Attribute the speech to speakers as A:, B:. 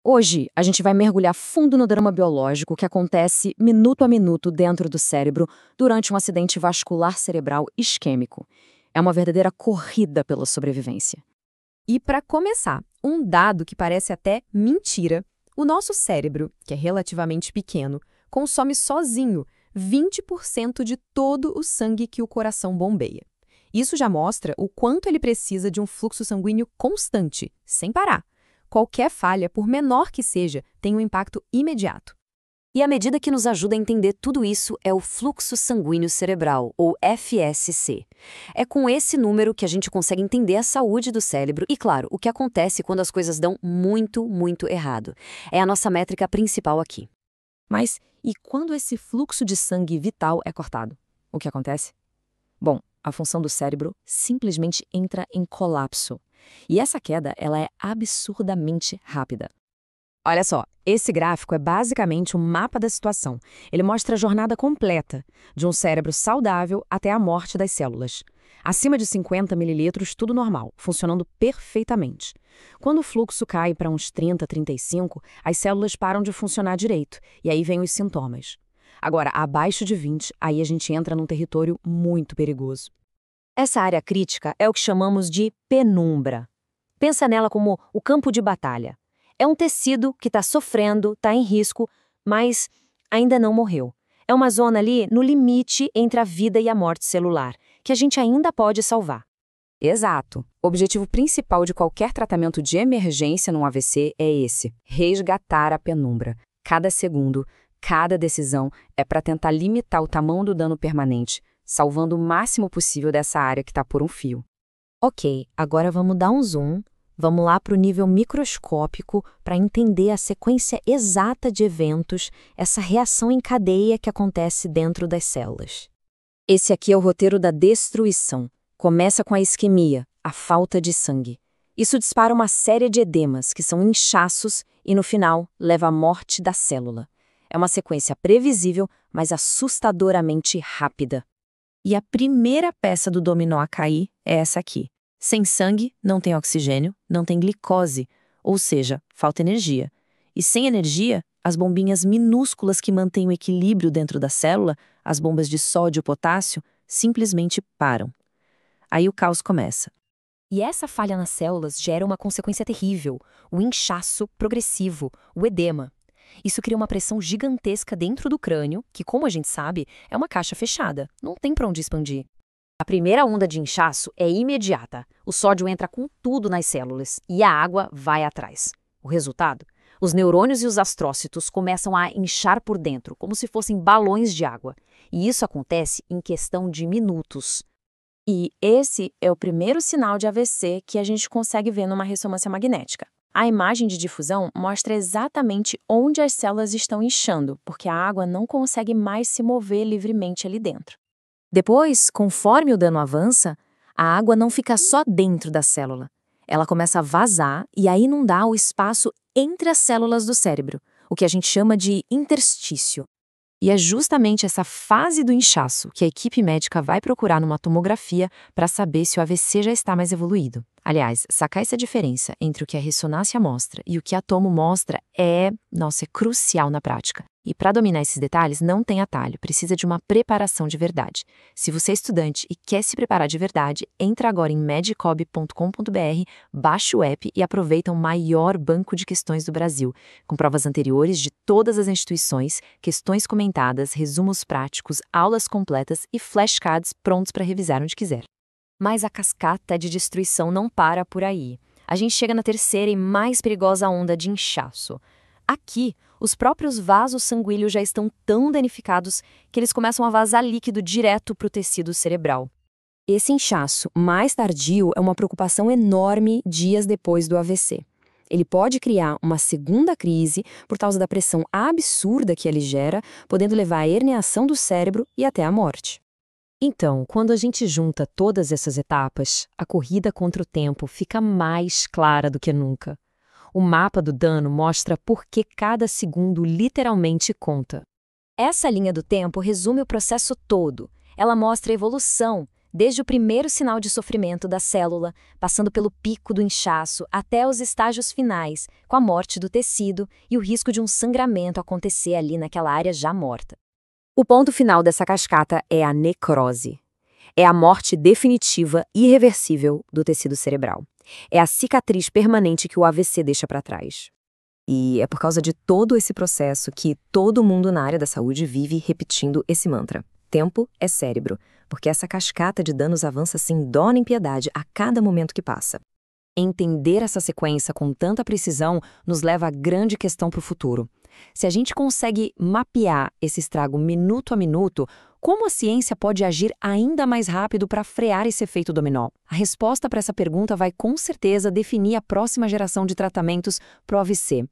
A: Hoje, a gente vai mergulhar fundo no drama biológico que acontece minuto a minuto dentro do cérebro durante um acidente vascular cerebral isquêmico. É uma verdadeira corrida pela sobrevivência.
B: E para começar, um dado que parece até mentira. O nosso cérebro, que é relativamente pequeno, consome sozinho 20% de todo o sangue que o coração bombeia. Isso já mostra o quanto ele precisa de um fluxo sanguíneo constante, sem parar. Qualquer falha, por menor que seja, tem um impacto imediato.
A: E a medida que nos ajuda a entender tudo isso é o fluxo sanguíneo cerebral, ou FSC. É com esse número que a gente consegue entender a saúde do cérebro e, claro, o que acontece quando as coisas dão muito, muito errado. É a nossa métrica principal aqui.
B: Mas e quando esse fluxo de sangue vital é cortado? O que acontece? Bom, a função do cérebro simplesmente entra em colapso. E essa queda, ela é absurdamente rápida. Olha só, esse gráfico é basicamente um mapa da situação. Ele mostra a jornada completa, de um cérebro saudável até a morte das células. Acima de 50 mililitros, tudo normal, funcionando perfeitamente. Quando o fluxo cai para uns 30, 35, as células param de funcionar direito, e aí vêm os sintomas. Agora, abaixo de 20, aí a gente entra num território muito perigoso.
A: Essa área crítica é o que chamamos de penumbra. Pensa nela como o campo de batalha. É um tecido que está sofrendo, está em risco, mas ainda não morreu. É uma zona ali no limite entre a vida e a morte celular, que a gente ainda pode salvar.
B: Exato. O objetivo principal de qualquer tratamento de emergência num AVC é esse: resgatar a penumbra. Cada segundo, cada decisão é para tentar limitar o tamanho do dano permanente, salvando o máximo possível dessa área que está por um fio.
A: Ok, agora vamos dar um zoom. Vamos lá para o nível microscópico para entender a sequência exata de eventos, essa reação em cadeia que acontece dentro das células. Esse aqui é o roteiro da destruição. Começa com a isquemia, a falta de sangue. Isso dispara uma série de edemas, que são inchaços, e no final leva à morte da célula. É uma sequência previsível, mas assustadoramente rápida. E a primeira peça do dominó a cair é essa aqui. Sem sangue, não tem oxigênio, não tem glicose, ou seja, falta energia. E sem energia, as bombinhas minúsculas que mantêm o equilíbrio dentro da célula, as bombas de sódio e potássio, simplesmente param. Aí o caos começa.
B: E essa falha nas células gera uma consequência terrível: o inchaço progressivo, o edema. Isso cria uma pressão gigantesca dentro do crânio, que, como a gente sabe, é uma caixa fechada, não tem para onde expandir.
A: A primeira onda de inchaço é imediata. O sódio entra com tudo nas células e a água vai atrás. O resultado? Os neurônios e os astrócitos começam a inchar por dentro, como se fossem balões de água. E isso acontece em questão de minutos. E esse é o primeiro sinal de AVC que a gente consegue ver numa ressonância magnética. A imagem de difusão mostra exatamente onde as células estão inchando, porque a água não consegue mais se mover livremente ali dentro. Depois, conforme o dano avança, a água não fica só dentro da célula. Ela começa a vazar e a inundar o espaço entre as células do cérebro, o que a gente chama de interstício. E é justamente essa fase do inchaço que a equipe médica vai procurar numa tomografia para saber se o AVC já está mais evoluído. Aliás, sacar essa diferença entre o que a ressonância mostra e o que a tomo mostra é crucial na prática. E para dominar esses detalhes não tem atalho, precisa de uma preparação de verdade. Se você é estudante e quer se preparar de verdade, entra agora em medicob.com.br, baixa o app e aproveita o maior banco de questões do Brasil, com provas anteriores de todas as instituições, questões comentadas, resumos práticos, aulas completas e flashcards prontos para revisar onde quiser. Mas a cascata de destruição não para por aí. A gente chega na terceira e mais perigosa onda de inchaço. Aqui, os próprios vasos sanguíneos já estão tão danificados que eles começam a vazar líquido direto para o tecido cerebral. Esse inchaço mais tardio é uma preocupação enorme dias depois do AVC. Ele pode criar uma segunda crise por causa da pressão absurda que ele gera, podendo levar à herniação do cérebro e até à morte. Então, quando a gente junta todas essas etapas, a corrida contra o tempo fica mais clara do que nunca. O mapa do dano mostra por que cada segundo literalmente conta. Essa linha do tempo resume o processo todo. Ela mostra a evolução,
B: desde o primeiro sinal de sofrimento da célula, passando pelo pico do inchaço até os estágios finais, com a morte do tecido e o risco de um sangramento acontecer ali naquela área já morta. O ponto final dessa cascata é a necrose. É a morte definitiva e irreversível do tecido cerebral. É a cicatriz permanente que o AVC deixa para trás. E é por causa de todo esse processo que todo mundo na área da saúde vive repetindo esse mantra. Tempo é cérebro, porque essa cascata de danos avança sem dó nem piedade a cada momento que passa. Entender essa sequência com tanta precisão nos leva à grande questão para o futuro. Se a gente consegue mapear esse estrago minuto a minuto, como a ciência pode agir ainda mais rápido para frear esse efeito dominó? A resposta para essa pergunta vai com certeza definir a próxima geração de tratamentos para o AVC.